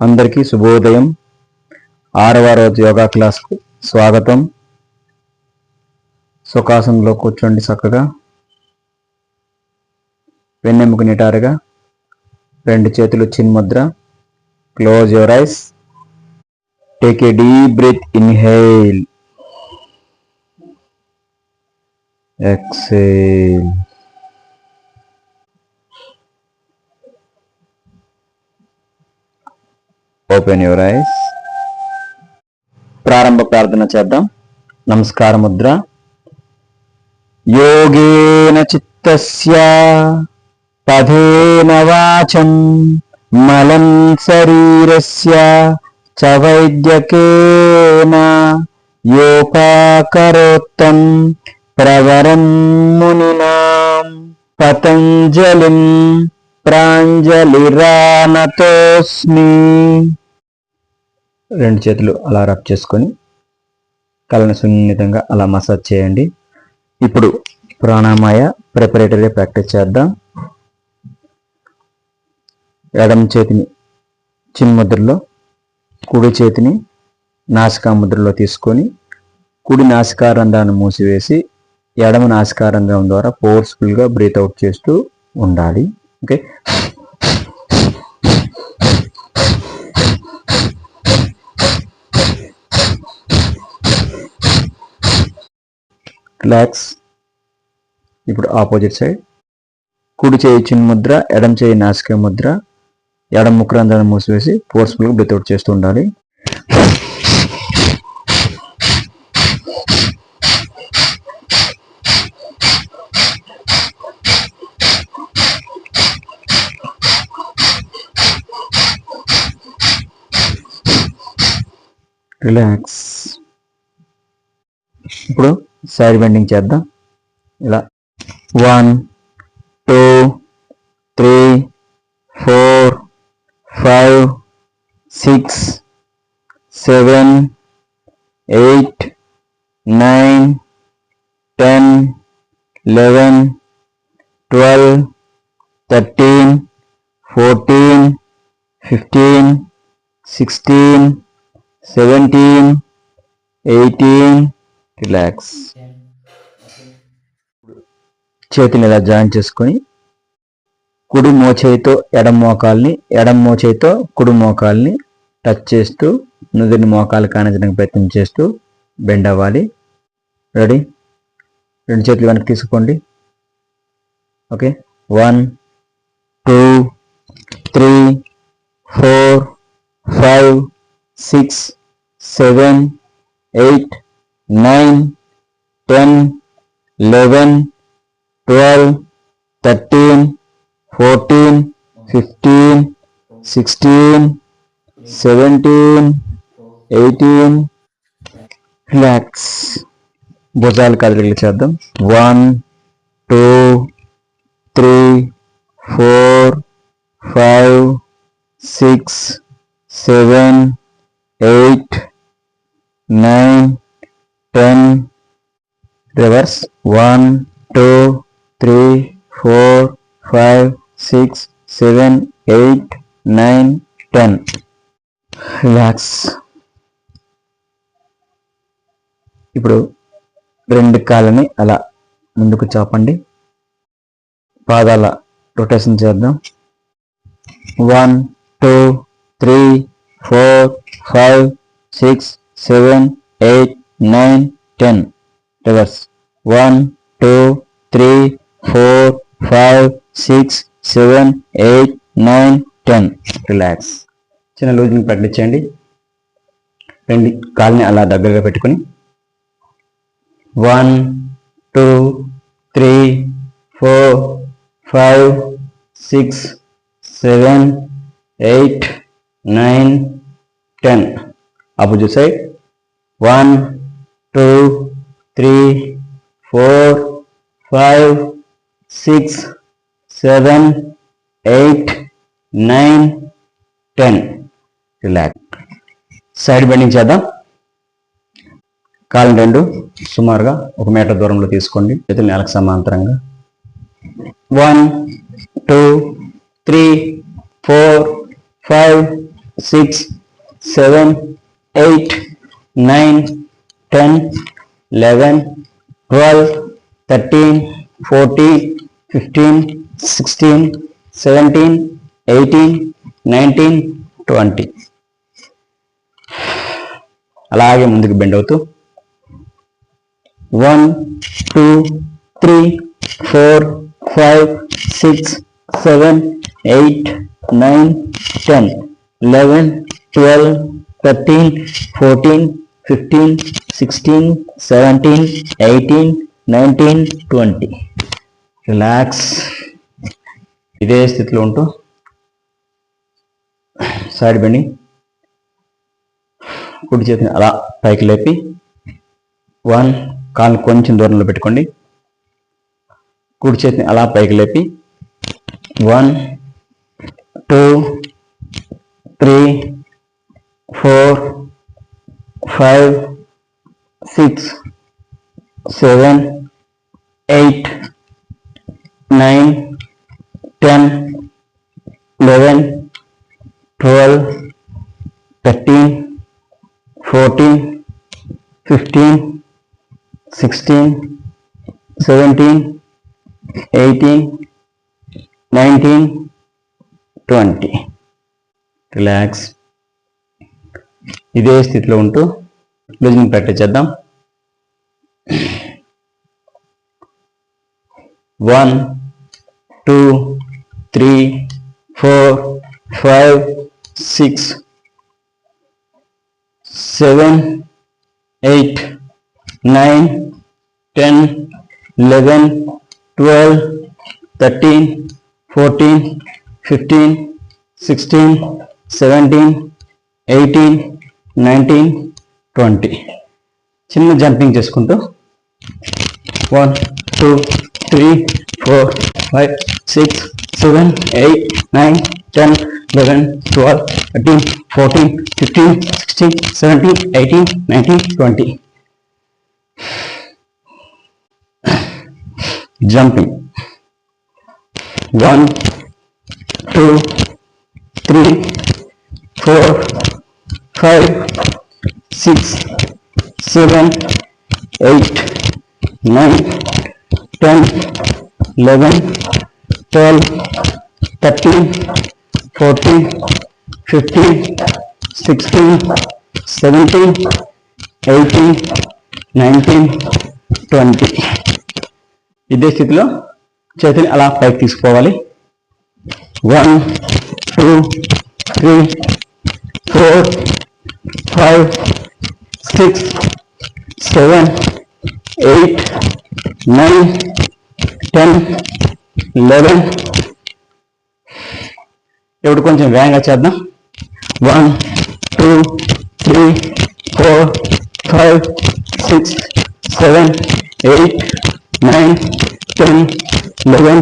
అందరికీ శుభోదయం. 6వ రోజు యోగా క్లాస్కు స్వాగతం. సుఖాసనంలో కూర్చోండి. చక్కగా వెన్నెముక నిటారుగా, 2 చేతులు చిన్ముద్ర. Close your eyes. Take a deep breath. Inhale, exhale. Open your eyes. ప్రారంభ ప్రార్థన చేద్దాం. నమస్కార ముద్ర. యోగేన చిత్తస్య పదేన వాచం మలం శరీరస్య చ వైద్యకేన యోపాకరోత్తం ప్రవరం మునినాం పతంజలిం ప్రాంజలిరానతోస్మి. 2 చేతులు అలా రబ్ చేసుకొని కళ్ళను సున్నితంగా అలా మసాజ్ చేయండి. ఇప్పుడు ప్రాణాయామ ప్రిపరేటరీ ప్రాక్టీస్ చేద్దాం. ఎడమ చేతిని చిన్ముద్రలో, కుడి చేతిని నాసికా ముద్రలో తీసుకొని కుడి నాసికారంధ్రాన్ని మూసివేసి ఎడమ నాసికారంధ్రం ద్వారా ఫోర్స్ఫుల్గా బ్రీత్ అవుట్ చేస్తూ ఉండాలి. ఓకే. రిలాక్స్. ఇప్పుడు ఆపోజిట్ సైడ్. కుడి చేయి చిన్ముద్ర, ఎడమ చేయి నాసికా ముద్ర. ఎడమ ముఖరంధ్రాన్ని మూసివేసి ఫోర్స్ఫుల్గా బ్రీత్ అవుట్ చేస్తూ ఉండాలి. రిలాక్స్. ఇప్పుడు సైడ్ బెండింగ్ చేద్దాం. ఇలా 1 2 3 4 5 6 7 8 9 10 11 12 13 14 15 16 17 18. రిలాక్స్. చేతిని ఇలా జాయిన్ చేసుకొని కుడి మోచేయితో ఎడమ మోకాల్ని, ఎడమ మోచేయితో కుడి మోకాల్ని టచ్ చేస్తూ నుదురిని మోకాలు కానించడానికి ప్రయత్నం చేస్తూ బెండ్ అవ్వాలి. రెడీ? 2 చేతులు వెనక్కి తీసుకోండి. ఓకే. 1 2 3 4 5 6 7 8 9 10 11 12 13 14 15 16 17 18. రిలాక్స్. భుజాలు కదలికలు చేద్దాం. 1 2 3 4 5 6 7 8 9 10. రివర్స్. 1 2 3 4 5 6 7 8 9 10. రిలాక్స్. ఇప్పుడు 2 కాళ్ళని అలా ముందుకు చాపండి. పాదాల రొటేషన్ చేద్దాం. 1 2 3 4 5 6 7 8 9 10. రివర్స్. 1 2 3 4 5 6 7 8 9 10. రిలాక్స్. చిన్న లూజింగ్ ప్రాక్టీస్ చేయండి. 2 కాళ్ళని అలా దగ్గరగా పెట్టుకొని 1 2 3 4 5 6 7 8 9 10. Opposite side. 1 2 3 4 5 6 7 8 9 10. Relax. Side bending చేద్దాం. కాళ్ళని 2 సుమారుగా 1 మీటర్ దూరంలో తీసుకోండి. చేతులు నేలకు సమాంతరంగా. 1 2 3 4 5 6 7 8 9 10 11 12 13 14 15 16 17 18 19 20. అలాగే ముందుకు బెండ్ అవుతూ 1 2 3 4 5 6 7 8 9 10 11 12 13 14 15 16 17 18 19 20. రిలాక్స్. ఇదే స్థితిలో ఉంటూ సైడ్ బెండింగ్. కుడి చేతిని అలా పైకి లేపి 1 కాలు కొంచెం దూరంలో పెట్టుకోండి. కుడి చేతిని అలా పైకి లేపి 1 2 3 4 5 6 7 8 9 10 11 12 13 14 15 16 17 18 19 20. రిలాక్స్. ఇదే స్థితిలో ఉంటూ లూజింగ్ ప్రాక్టీస్ చేద్దాం. 1 2 3 4 5 6 7 8 9 10 11 12 13 14 15 16 17 18 19 20. చిన్న జంపింగ్ చేసుకుంటూ 1 2 3 4 5 6 7 8 9 10 11 12 13 14 15 16 17 18 19 20. Jumping. 1 2 3 4 5 6 7 8 9 10 11 12 13 14 15 16 17 18 19 20. ఇదే స్థితిలో చేతిని అలా పైకి తీసుకోవాలి. 1 2 3 4 5 6 7 8 9 10 11. ఇప్పుడు కొంచెం వేగంగా చేద్దాం. 1 2 3 4 5 6 7 8 9 10 11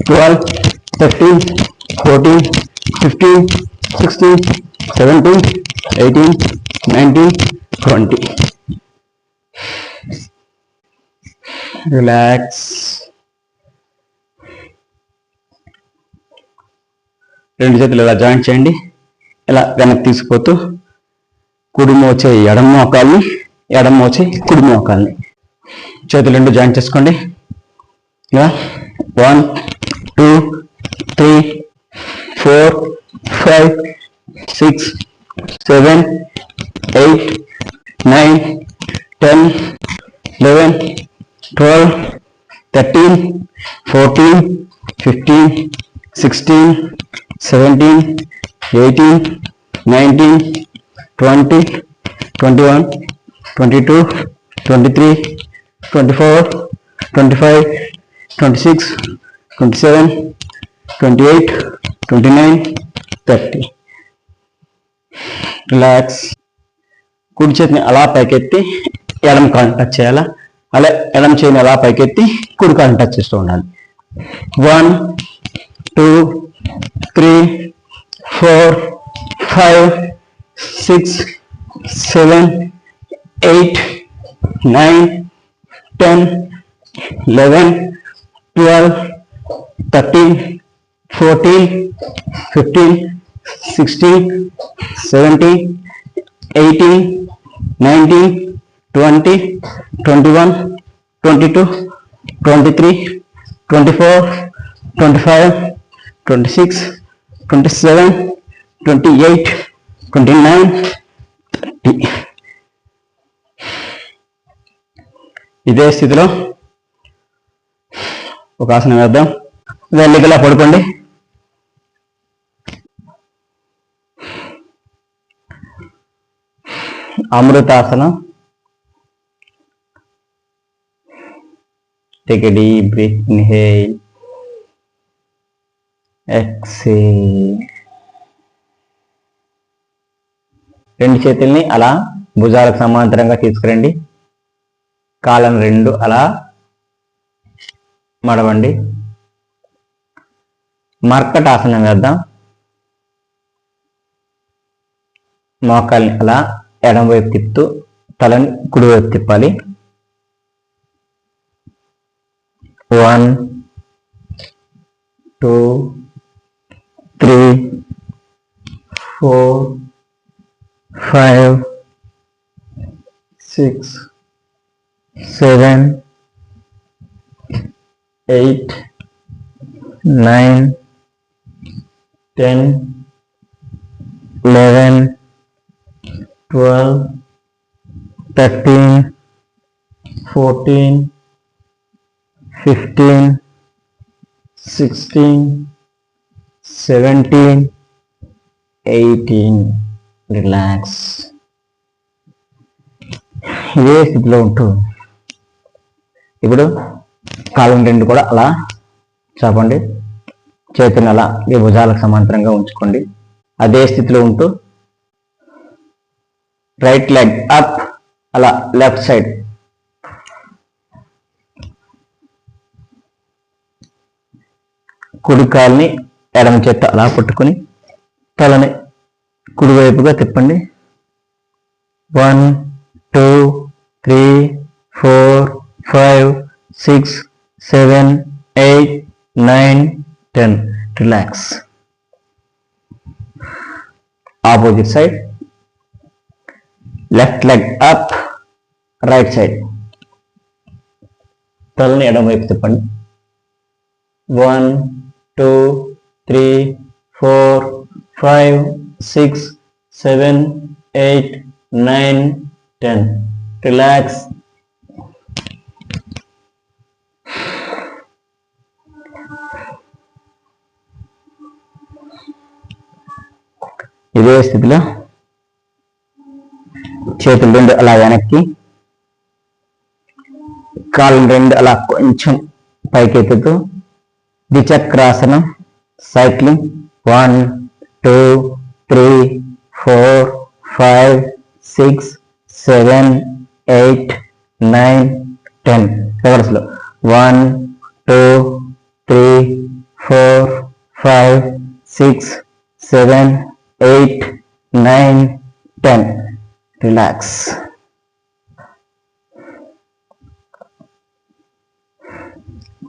12 13 14 15 16 17 18 19 20. రిలాక్స్. రెండు చేతులు ఇలా జాయింట్ చేయండి. ఇలా వెనక్కి తీసుకుపోతూ కుడి మోచే ఎడమ మోకాల్ని, ఎడమ మోచే కుడి మోకాల్ని చేతులు రెండు జాయింట్ చేసుకోండి. ఇలా 1 2 3 4 5 6 7 8 9 10 11 12 13 14 15 16 17 18 19 20 21 22 23 24 25 26 27 28 29 30. రిలాక్స్. కుడి చేతిని అలా పైకెత్తి ఎడమ కాళ్ళని టచ్ చేయాలా. అలా ఎడమ చేతిని అలా పైకెత్తి కుడి కాళ్ళని టచ్ చేస్తూ ఉండాలి. 1 2 3 4 5 6 7 8 9 10 11 12 13 14 15 16, 17, 18, 19, 20, 21, 22, 23, 24, 25, 26, 27, 28, 29, 30. ఇదే స్థితిలో ఒక ఆసనం వేద్దాం. వెల్లికలా పడుకోండి. అమృతాసనం. Take a deep breath, inhale, exhale. రెండు చేతుల్ని అలా భుజాలకు సమాంతరంగా తీసుకురండి. కాళ్ళను రెండు అలా మడవండి. మర్కటాసనం వేద్దాం. మోకాల్ని అలా ఎడమ వైపు తిప్పుతూ తలని కుడివైపు తిప్పాలి. 1, 2, 3, 4, 5, 6, 7, 8, 9, 10, 11, 12, 13, 14, 15, 16, 17, 18. రిలాక్స్. ఇదే స్థితిలో ఉంటూ ఇప్పుడు కాళ్ళను రెండు కూడా అలా చాపండి. చేతులను అలా ఈ భుజాలకు సమాంతరంగా ఉంచుకోండి. అదే స్థితిలో ఉంటూ రైట్ లెగ్ అప్, అలా లెఫ్ట్ సైడ్. కుడి కాల్ని ఎడమ చేత్తో అలా పట్టుకొని తలని కుడివైపుగా తిప్పండి. 1, 2, 3, 4, 5, 6, 7, 8, 9, 10. Relax. Opposite side. Left leg up, right side. తలని ఎడమ వైపు తిప్పండి. 1, 2, 3, 4, 5, 6, 7, 8, 9, 10. రిలాక్స్. ఇదే స్థితిలో చేతులు రెండు అలా వెనక్కి, కాళ్ళు రెండు అలా కొంచెం పైకెత్తుతూ ద్విచక్రాసనం, సైక్లింగ్. 1, 2, 3, 4, 5, 6, 7, 8, 9, 10. రివర్స్లో 1, 2, 3, 4, 5, 6, 7, 8, 9, 10. రిలాక్స్.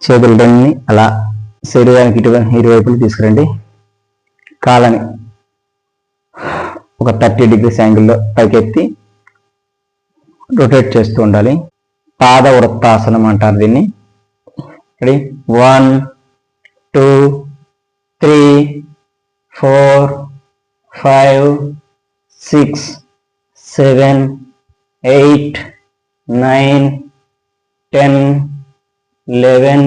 చేతులు రెండుని అలా శరీరానికి ఇరువైపులు తీసుకురండి. కాళ్ళని ఒక 30 degrees యాంగిల్లో పైకెత్తి రొటేట్ చేస్తూ ఉండాలి. పాద వృత్తాసనం అంటారు దీన్ని. 1, 2, 3, 4, 5, 6, 7, 8, 9, 10, 11.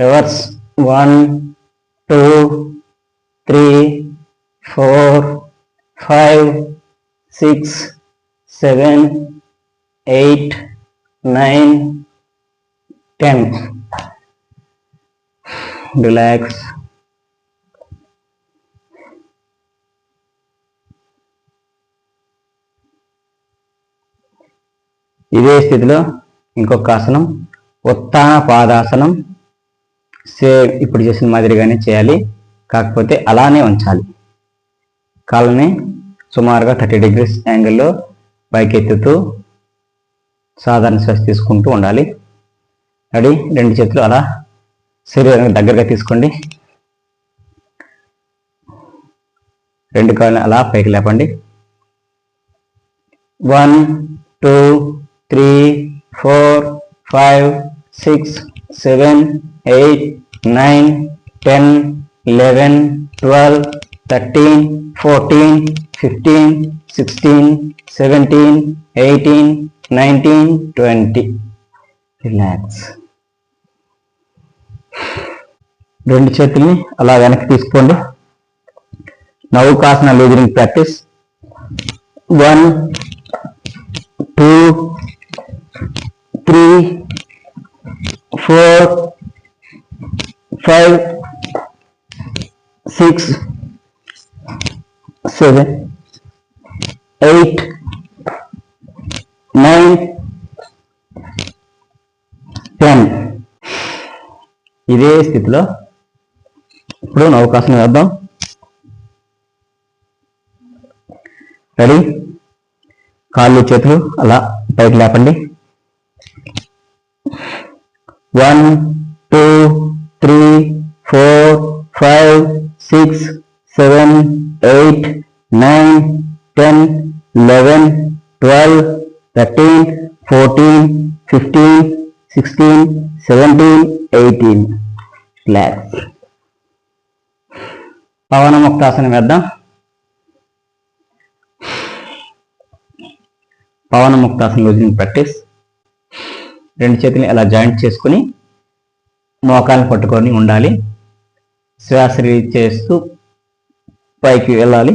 రివర్స్. 1, 2, 3, 4, 5, 6, 7, 8, 9, 10. రిలాక్స్. ఇదే స్థితిలో ఇంకొక ఆసనం, ఉత్తాన పాదాసనం. సేమ్ ఇప్పుడు చేసిన మాదిరిగానే చేయాలి, కాకపోతే అలానే ఉంచాలి. కాళ్ళని సుమారుగా 30 degrees యాంగిల్లో పైకెత్తుతూ సాధారణ శ్వాస తీసుకుంటూ ఉండాలి. రెడీ. రెండు చేతులు అలా శరీరానికి దగ్గరగా తీసుకోండి. రెండు కాళ్ళని అలా పైకి లేపండి. 1 2 3 4 5 6 7 8 9 10 11 12 13 14 15 16 17 18 19 20. రిలాక్స్. రెండు చేతుల్ని అలా వెనక్కి తీసుకోండి. నౌకాసన లూజరింగ్ ప్రాక్టీస్. 1 2 3 4 5 6 7 8 9 10. ఇదే స్థితిలో ఇప్పుడు నౌకాసన వేద్దాం. రెడీ? కాళ్ళు చేతులు అలా పైకి లేపండి. 1 2 3 4 5 6 7 8 9 10 11 12 13 14 15 16 17 18. రిలాక్స్. పవన ముక్తాసనం వేద్దాం. పవన ముక్తాసనం లూజింగ్ ప్రాక్టీస్. రెండు చేతుల్ని అలా జాయింట్ చేసుకుని మోకాలను పట్టుకొని ఉండాలి. శ్వాస రిలీజ్ చేస్తూ పైకి వెళ్ళాలి.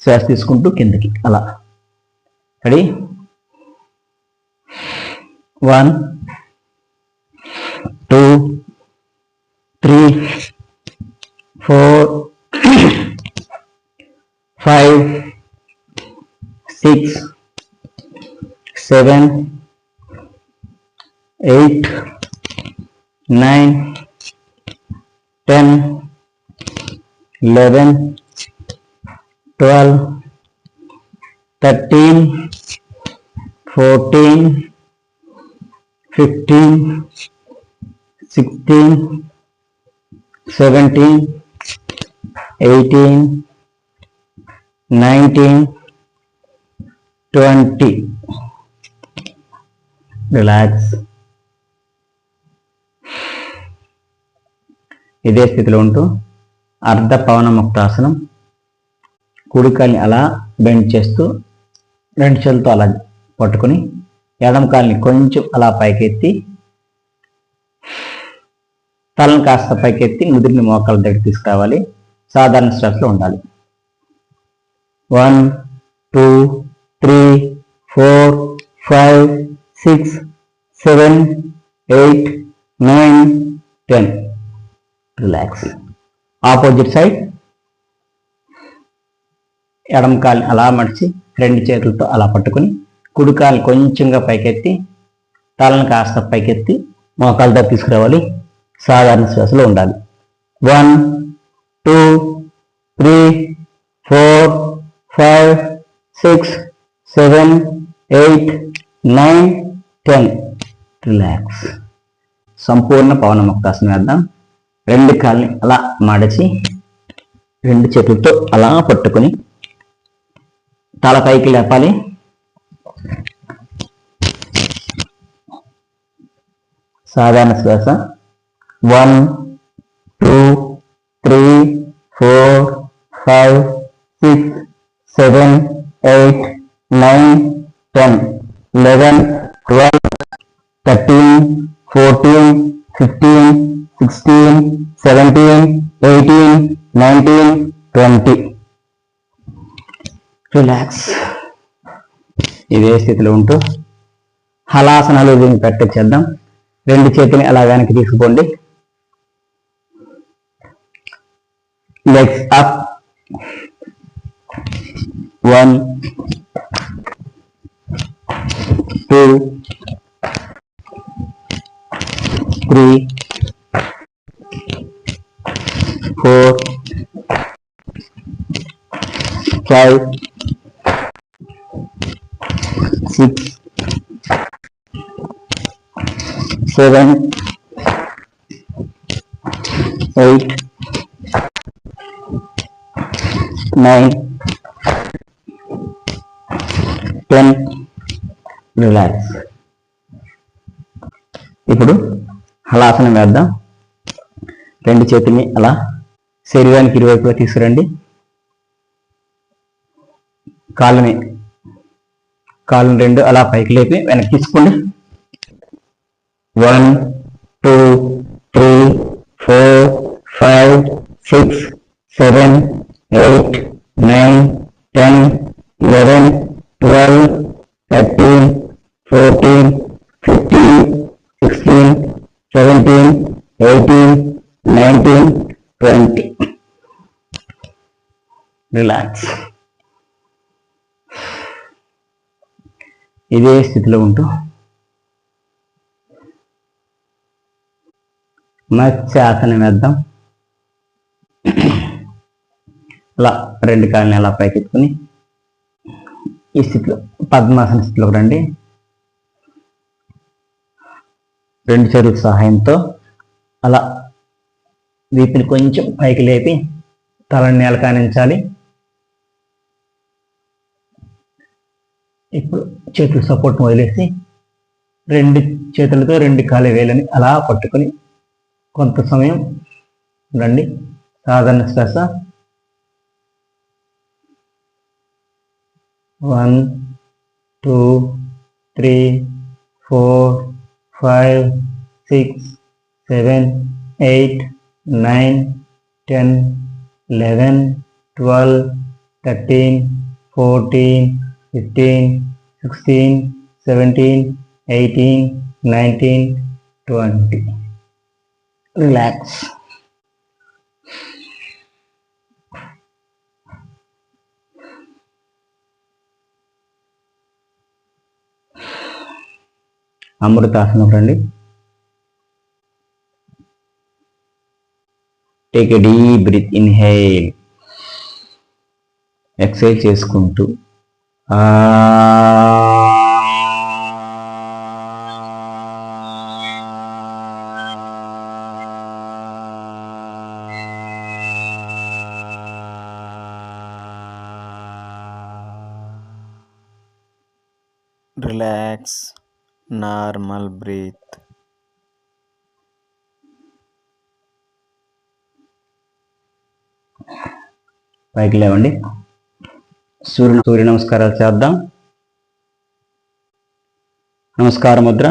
శ్వాస తీసుకుంటూ కిందకి అలా. రెడీ? 1 2 3 4 5 6 7 8 9 10 11 12 13 14 15 16 17 18 19 20. రిలాక్స్. ఇదే స్థితిలో ఉంటూ అర్ధ పవన ముక్తాసనం. కుడికాల్ని అలా బెండ్ చేస్తూ రెండు చేతులతో అలా పట్టుకొని ఎడమ కాల్ని కొంచెం అలా పైకెత్తి తలను కాస్త పైకెత్తి ముదిరిని మోకాల దగ్గర తీసుకురావాలి. సాధారణ శ్వాసలో ఉండాలి. 1 2 3 4 5 6 7 8 9 10. రిలాక్స్. Opposite side. ఎడమ కాల్ని అలా మడిచి రెండు చేతులతో అలా పట్టుకుని కుడి కాల్ని కొంచెంగా పైకెత్తి తలను కాస్త పైకెత్తి మోకాల దగ్గర తీసుకురావాలి. సాధారణ శ్వాసలో ఉండాలి. 1 2 3 4 5 6 7 8 9 10. రిలాక్స్. సంపూర్ణ పవన ముక్తాసనం వేద్దాం. రెండు కాళ్ళని అలా మడిచి రెండు చేతులతో అలా పట్టుకొని తల పైకి లేపాలి. సాధారణ శ్వాస. 1 2 3 4 5 6 7 8 9 10 11 12 13 14 15 16 17 18 19 20. రిలాక్స్. ఇదే స్థితిలో ఉంటూ హలాసనాలు దీన్ని పెట్టేద్దాం. రెండు చేతిని అలా వెనక్కి తీసుకోండి. Legs up. 1 2 3 4 5 6 7 8 9, 10. రిలాక్స్. ఇప్పుడు హలాసనం వేద్దాం. రెండు చేతుల్ని అలా శరీరానికి ఇరువైపులా తీసుకురండి. కాళ్ళని రెండు అలా పైకి లేపి వెనక్కి తీసుకోండి. 1, 2, 3, 4, 5, 6, 7, 8, 9, 10, 11, 12, 13, 14, 15, 16, 17, 18, 19, 20. రిలాక్స్. ఇదే స్థితిలో ఉంటూ మత్స్యాసనం వేద్దాం. అలా రెండు కాళ్ళని అలా పైకెత్తుకుని ఈ స్థితిలో పద్మాసన స్థితిలోకి రండి. రెండు చేతుల సహాయంతో అలా వీపుని కొంచెం పైకి లేపి తలని నేల కానించాలి. ఇప్పుడు చేతుల సపోర్ట్ని వదిలేసి రెండు చేతులతో రెండు కాలి వేలని అలా పట్టుకొని కొంత సమయం రండి. సాధారణ శ్వాస. 1, 2, 3, 4, 5, 6, 7, 8, 9, 10, 11, 12, 13, 14, 15, 16, 17, 18, 19, 20. రిలాక్స్. అమృతాసనం రండి. Take a deep breath. Inhale. Exhale చేసుకుంటూ రిలాక్స్. Normal breath. పైకి లేవండి. సూర్య నమస్కారాలు చేద్దాం. నమస్కార ముద్ర.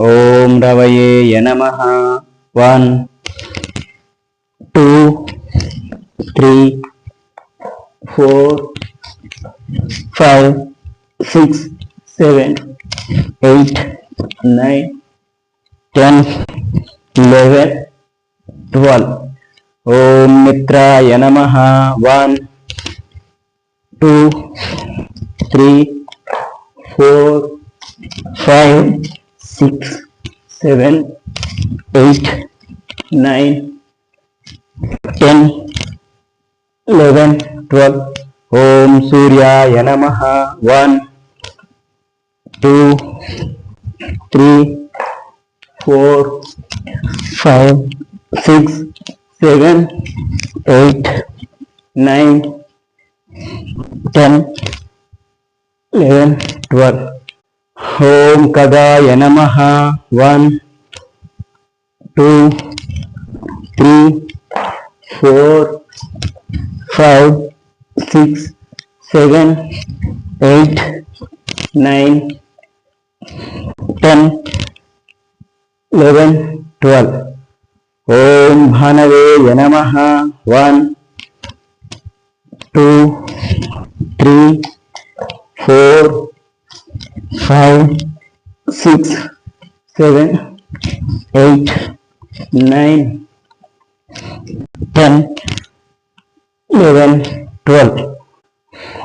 ఓం రవయే నమః. 1, 2, 3, 4, 5, 6, 7, 8, 9, 10, 11, 12. ఓం మిత్రాయ నమః. 1, 2, 3, 4, 5, 6, 7, 8, 9, 10, 11, 12. ఓం సూర్యాయ నమః. 1, 2, 3, 4, 5, 6, 7, 8, 9, 10, 11, 12. ఓం ఖగాయ నమః. 1, 2, 3, 4, 5, 6, 7, 8, 9, 10, 11, 12. ఓం భానవే నమః. 1, 2, 3, 4, 5, 6, 7, 8, 9, 10, 11, 12.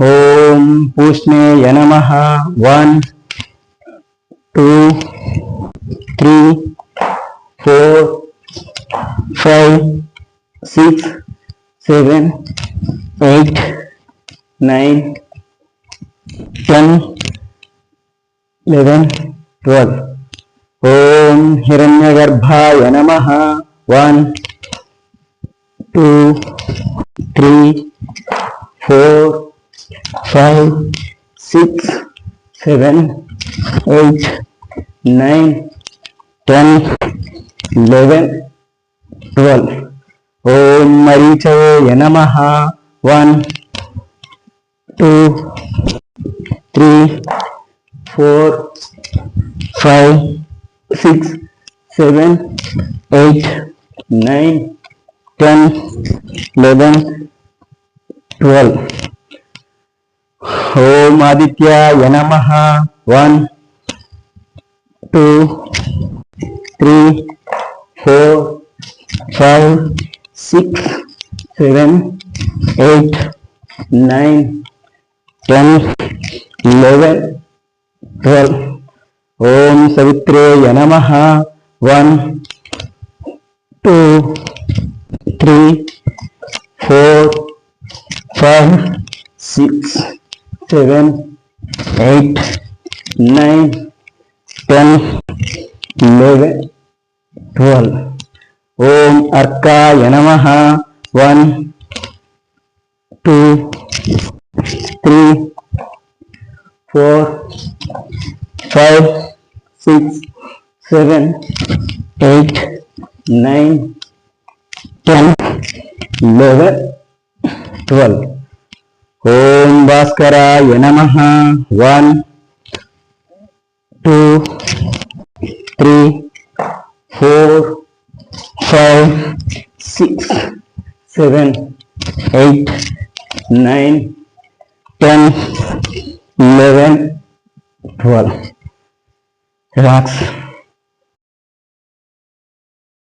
ఓం పూష్ణే నమః. 1, 2, 3, 4, 5, 6, 7, 8, 9, 10, 11, 12. ఓం హిరణ్యగర్భాయ నమః. 1, 2, 3, 4, 5, 6, 7, 8, 9, 10, 11, 12. ఓం మరీచయ నమః. 1, 2, 3, 4, 5, 6, 7, 8, 9, 10, 11, 12. ఓం ఆదిత్యాయ నమః. 1, 2, 3, 4, 5, 6, 7, 8, 9, 10, 11, 12. ఓం సవిత్రేయ నమః. 1, 2, 3, 4, 5, 6, 7, 8, 9, 10, 11, 12. ఓం అర్కాయ నమః. 1, 2, 3, 4, 5, 6, 7, 8, 9, 10, 11, 12. ఓం భాస్కరాయ నమః. 1, 2, 3, 4, 5, 6, 7, 8, 9, 10, 11, 12. Relax.